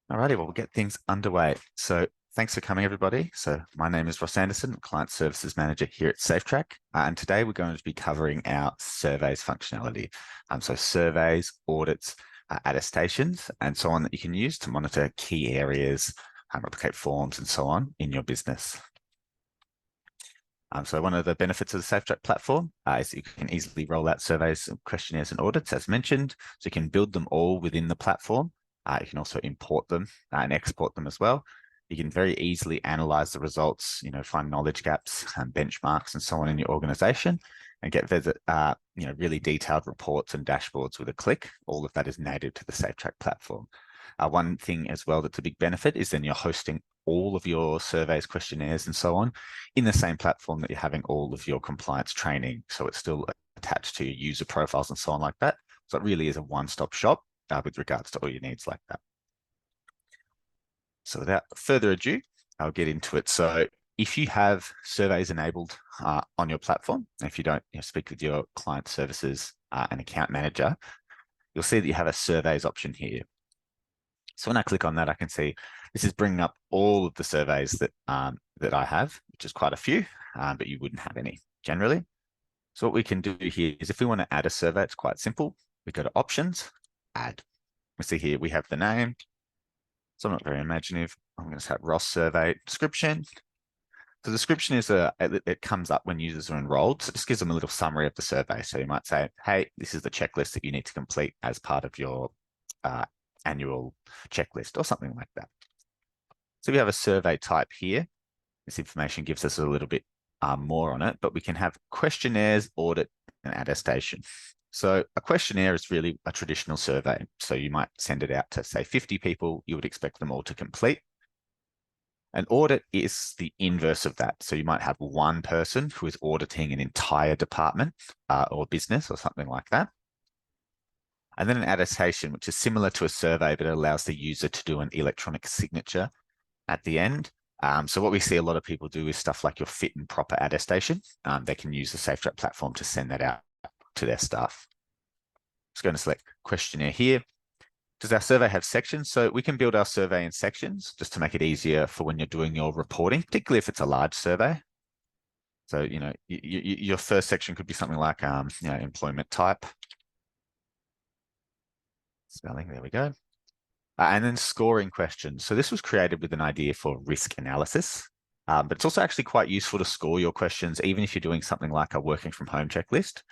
Alrighty, well, we'll get things underway. So thanks for coming, everybody. So my name is Ross Anderson, Client Services Manager here at SafeTrack. And today we're going to be covering our surveys functionality. So surveys, audits, attestations, and so on that you can use to monitor key areas, replicate forms, and so on in your business. So one of the benefits of the SafeTrack platform is you can easily roll out surveys, questionnaires, and audits, as mentioned. So you can build them all within the platform. You can also import them and export them as well. You can very easily analyze the results, find knowledge gaps and benchmarks and so on in your organization, and get really detailed reports and dashboards with a click. All of that is native to the SafeTrack platform. One thing as well that's a big benefit is then you're hosting all of your surveys, questionnaires, and so on in the same platform that you're having all of your compliance training. So it's still attached to your user profiles and so on like that. So it really is a one-stop shop with regards to all your needs like that. So without further ado, I'll get into it. So if you have surveys enabled on your platform, if you don't speak with your client services and account manager, you'll see that you have a surveys option here. So when I click on that, I can see this is bringing up all of the surveys that I have, which is quite a few, but you wouldn't have any generally. So what we can do here is if we want to add a survey, it's quite simple. We go to options, add. We see here we have the name. So I'm not very imaginative. I'm going to say Ross survey description. So the description is it comes up when users are enrolled. So it just gives them a little summary of the survey. So you might say, hey, this is the checklist that you need to complete as part of your annual checklist or something like that. So we have a survey type here. This information gives us a little bit more on it, but we can have questionnaires, audit, and attestation. So a questionnaire is really a traditional survey. So you might send it out to, say, 50 people. You would expect them all to complete. An audit is the inverse of that. So you might have one person who is auditing an entire department or business or something like that. And then an attestation, which is similar to a survey, but it allows the user to do an electronic signature at the end. So what we see a lot of people do is stuff like your fit and proper attestation. They can use the SafeTrack platform to send that out to their staff. Just going to select questionnaire here. Does our survey have sections? So we can build our survey in sections just to make it easier for when you're doing your reporting, particularly if it's a large survey. So, your first section could be something like, employment type. Spelling, there we go. And then scoring questions. So this was created with an idea for risk analysis, but it's also actually quite useful to score your questions, even if you're doing something like a working from home checklist,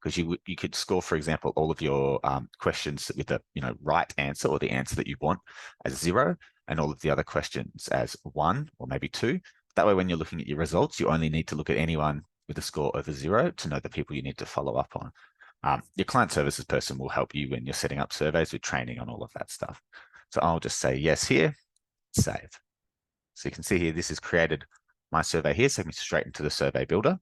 because you could score, for example, all of your questions with the right answer or the answer that you want as 0, and all of the other questions as 1 or maybe 2. That way, when you're looking at your results, you only need to look at anyone with a score over 0 to know the people you need to follow up on. Your client services person will help you when you're setting up surveys with training on all of that stuff. So I'll just say yes here, save. So you can see here, this has created my survey here, so me straight into the survey builder.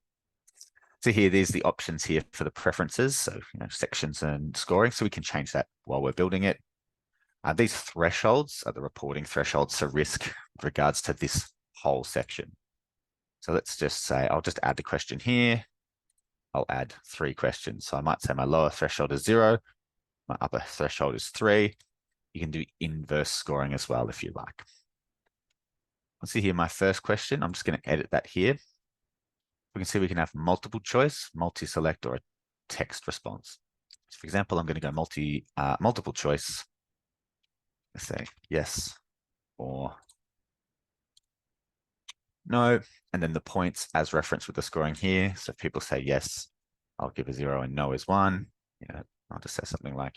So here, there's the options here for the preferences, so sections and scoring, so we can change that while we're building it. These thresholds are the reporting thresholds for risk with regards to this whole section. So let's just say, I'll just add the question here. I'll add 3 questions. So I might say my lower threshold is 0, my upper threshold is 3. You can do inverse scoring as well if you like. Let's see here my first question. I'm just going to edit that here. We can see we can have multiple choice, multi-select, or a text response. So for example, I'm going to go multiple choice. Let's say yes or no, and then the points as referenced with the scoring here. So if people say yes, I'll give a 0, and no is 1. I'll just say something like,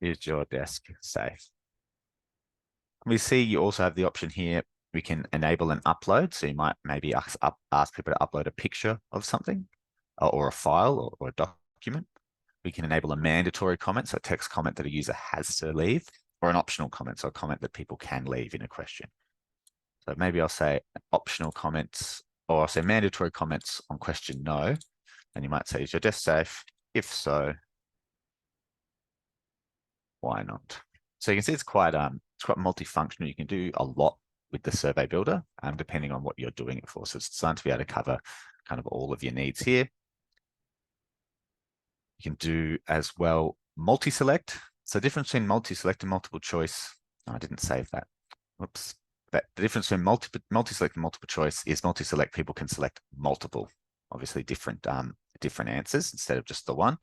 is your desk safe? We see you also have the option here. We can enable an upload. So you might maybe ask people to upload a picture of something or a file or a document. We can enable a mandatory comment, so a text comment that a user has to leave, or an optional comment, so a comment that people can leave in a question. So maybe I'll say optional comments, or I'll say mandatory comments on question no. And you might say, is your desk safe? If so, why not? So you can see it's quite multifunctional. You can do a lot with the survey builder, depending on what you're doing it for. So it's designed to be able to cover kind of all of your needs here. You can do as well multi-select. So the difference between multi-select and multiple choice, I didn't save that. whoops, that the difference between multi-select and multiple choice is multi-select people can select multiple, obviously different answers instead of just the one.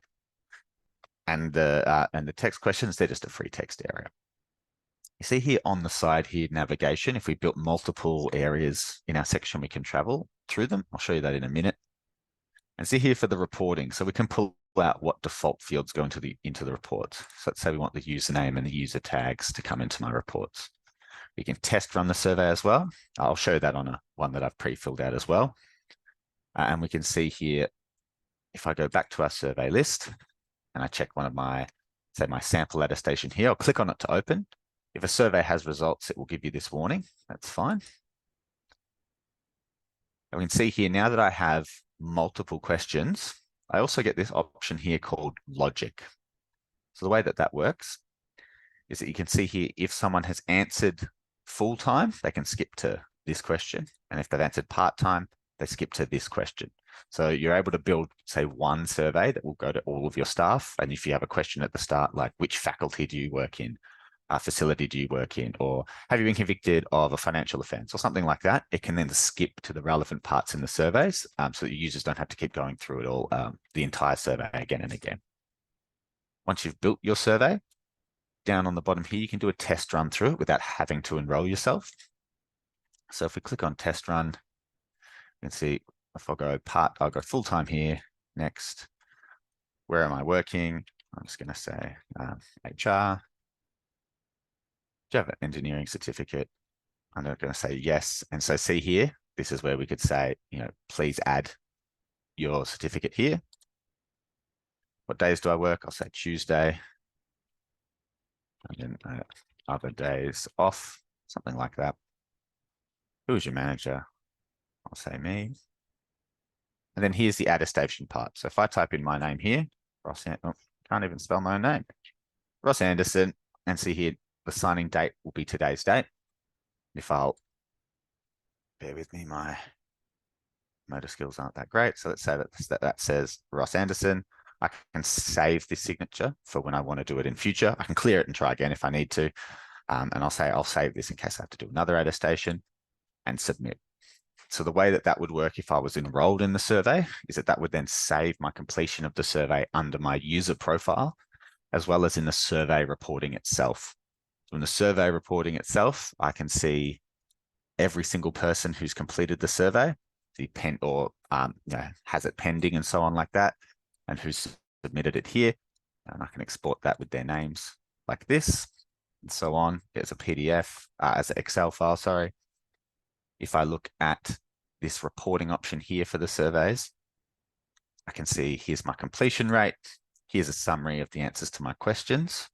And the text questions, they're just a free text area. You see here on the side here, navigation, if we built multiple areas in our section, we can travel through them. I'll show you that in a minute. And see here for the reporting. So we can pull out what default fields go into the reports. So let's say we want the username and the user tags to come into my reports. We can test run the survey as well. I'll show that on one that I've pre-filled out as well. And we can see here, if I go back to our survey list and I check one of my, say my sample attestation here, I'll click on it to open. If a survey has results, it will give you this warning. That's fine. And we can see here now that I have multiple questions, I also get this option here called logic. So the way that that works is that you can see here, if someone has answered full time, they can skip to this question. And if they've answered part-time, they skip to this question. So you're able to build, say, one survey that will go to all of your staff. And if you have a question at the start, like which faculty do you work in? Facility do you work in, or have you been convicted of a financial offence or something like that, it can then skip to the relevant parts in the surveys so that users don't have to keep going through it all, the entire survey again and again. Once you've built your survey, down on the bottom here, you can do a test run through it without having to enroll yourself. So if we click on test run, you can see if I go I'll go full-time here, next, where am I working? I'm just going to say HR. Do you have an engineering certificate? I'm not going to say yes. And so see here, this is where we could say, please add your certificate here. What days do I work? I'll say Tuesday. And then other days off, something like that. Who is your manager? I'll say me. And then here's the attestation part. So if I type in my name here, can't even spell my own name. Ross Anderson, and see here, the signing date will be today's date. If I'll, bear with me, my motor skills aren't that great. So let's say that says Ross Anderson. I can save this signature for when I want to do it in future. I can clear it and try again if I need to. And I'll save this in case I have to do another attestation and submit. So the way that would work if I was enrolled in the survey is that would then save my completion of the survey under my user profile, as well as in the survey reporting itself. So in the survey reporting itself, I can see every single person who's completed the survey, has it pending and so on like that, and who's submitted it here. And I can export that with their names like this, and so on. As a PDF, as an Excel file, sorry. If I look at this reporting option here for the surveys, I can see here's my completion rate. Here's a summary of the answers to my questions.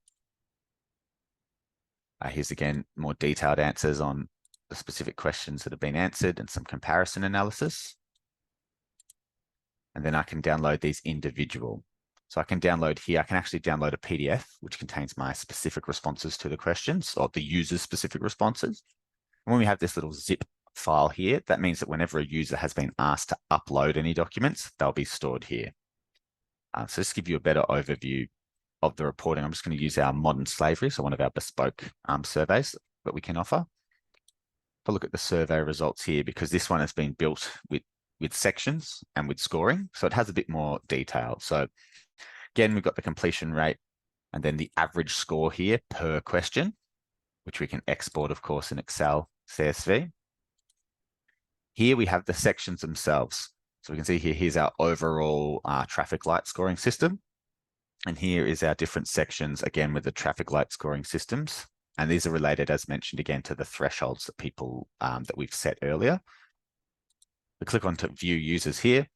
Here's again, more detailed answers on the specific questions that have been answered and some comparison analysis. And then I can download these individual. So I can download here, I can actually download a PDF, which contains my specific responses to the questions, or the user's specific responses. And when we have this little zip file here, that means that whenever a user has been asked to upload any documents, they'll be stored here. So just to give you a better overview of the reporting, I'm just going to use our modern slavery, so one of our bespoke surveys that we can offer. I'll look at the survey results here, because this one has been built with sections and with scoring, so it has a bit more detail. So again, we've got the completion rate and then the average score here per question, which we can export, of course, in Excel CSV. Here we have the sections themselves. So we can see here, here's our overall traffic light scoring system. And here is our different sections, again, with the traffic light scoring systems. And these are related, as mentioned, again, to the thresholds that that we've set earlier. We click on to view users here.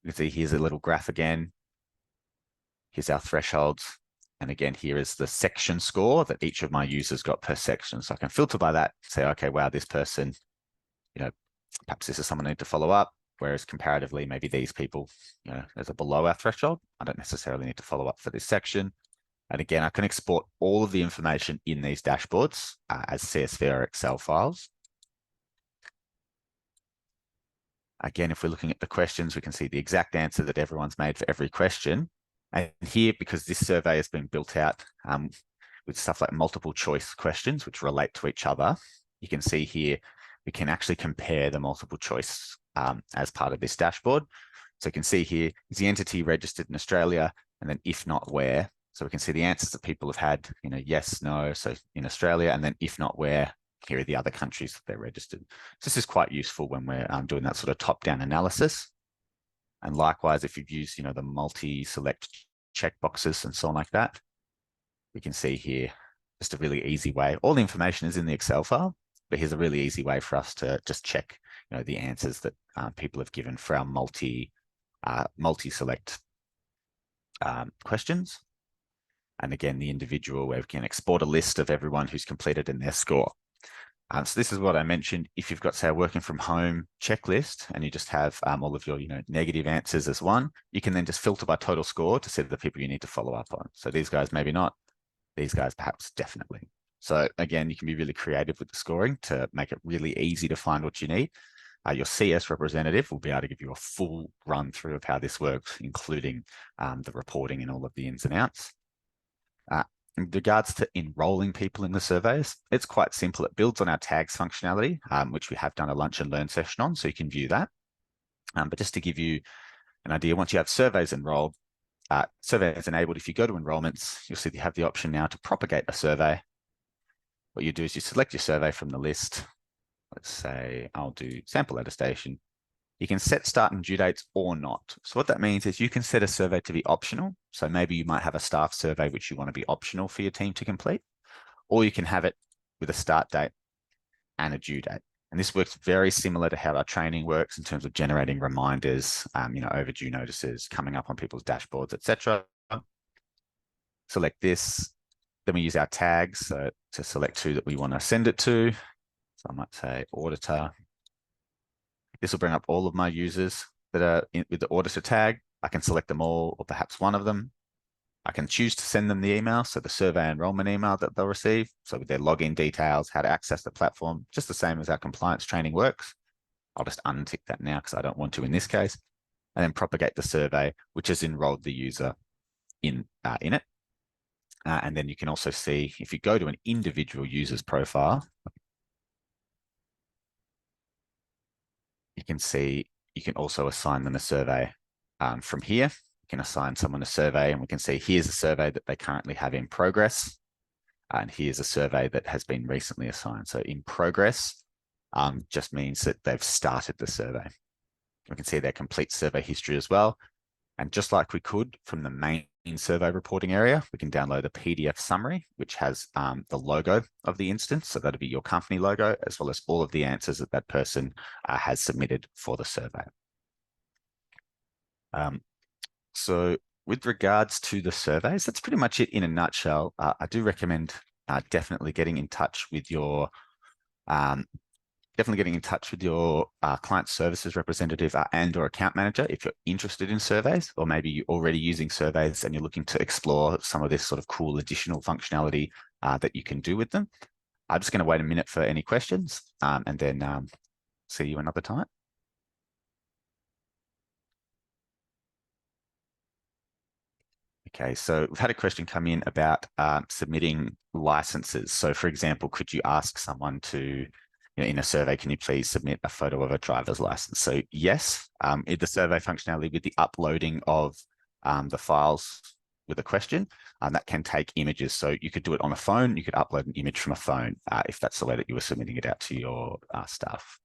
You can see here's a little graph again. Here's our thresholds. And again, here is the section score that each of my users got per section. So I can filter by that, say, okay, wow, this person, perhaps this is someone I need to follow up. Whereas comparatively, maybe these people, as a below our threshold, I don't necessarily need to follow up for this section. And again, I can export all of the information in these dashboards as CSV or Excel files. Again, if we're looking at the questions, we can see the exact answer that everyone's made for every question. And here, because this survey has been built out with stuff like multiple choice questions, which relate to each other, you can see here, we can actually compare the multiple choice as part of this dashboard. So you can see here, is the entity registered in Australia? And then if not, where? So we can see the answers that people have had, yes, no, so in Australia, and then if not, where? Here are the other countries that they're registered. So this is quite useful when we're doing that sort of top-down analysis. And likewise, if you've used, the multi-select checkboxes and so on like that, we can see here just a really easy way. All the information is in the Excel file, but here's a really easy way for us to just check, the answers that people have given for our multi-select questions. And again, the individual where we can export a list of everyone who's completed and their score. So this is what I mentioned. If you've got, say, a working from home checklist and you just have all of your, negative answers as one, you can then just filter by total score to see the people you need to follow up on. So these guys, maybe not. These guys, perhaps definitely. So again, you can be really creative with the scoring to make it really easy to find what you need. Your CS representative will be able to give you a full run through of how this works, including the reporting and all of the ins and outs. In regards to enrolling people in the surveys, it's quite simple. It builds on our tags functionality, which we have done a lunch and learn session on, so you can view that. But just to give you an idea, once you have surveys enrolled, surveys enabled, if you go to enrollments, you'll see you have the option now to propagate a survey. What you do is you select your survey from the list. Let's say I'll do sample attestation. You can set start and due dates or not. So what that means is you can set a survey to be optional. So maybe you might have a staff survey which you want to be optional for your team to complete, or you can have it with a start date and a due date. And this works very similar to how our training works in terms of generating reminders, overdue notices, coming up on people's dashboards, etc. Select this. Then we use our tags to select who that we want to send it to. So I might say auditor. This will bring up all of my users that are with the auditor tag. I can select them all or perhaps one of them. I can choose to send them the email, so the survey enrollment email that they'll receive. So with their login details, how to access the platform, just the same as our compliance training works. I'll just untick that now because I don't want to in this case. And then propagate the survey, which has enrolled the user in it. And then you can also see, if you go to an individual user's profile, you can see you can also assign them a survey from here. You can assign someone a survey and we can see here's a survey that they currently have in progress. And here's a survey that has been recently assigned. So in progress just means that they've started the survey. We can see their complete survey history as well. And just like we could from the main survey reporting area, we can download a PDF summary, which has the logo of the instance. So that'll be your company logo, as well as all of the answers that that person has submitted for the survey. So with regards to the surveys, that's pretty much it in a nutshell. I do recommend definitely getting in touch with your client services representative and or account manager if you're interested in surveys, or maybe you're already using surveys and you're looking to explore some of this sort of cool additional functionality that you can do with them. I'm just going to wait a minute for any questions and then see you another time. Okay, so we've had a question come in about submitting licenses. So for example, could you ask someone to, in a survey, can you please submit a photo of a driver's license? So yes, in the survey functionality with the uploading of the files with a question, that can take images. So you could do it on a phone, you could upload an image from a phone if that's the way that you were submitting it out to your staff.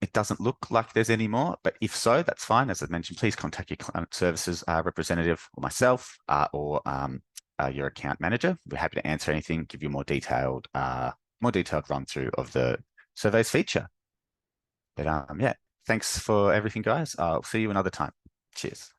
It doesn't look like there's any more, but if so, that's fine. As I mentioned, please contact your client services representative or myself or your account manager. We're happy to answer anything, give you a more detailed run through of the surveys feature. But yeah, thanks for everything, guys. I'll see you another time. Cheers.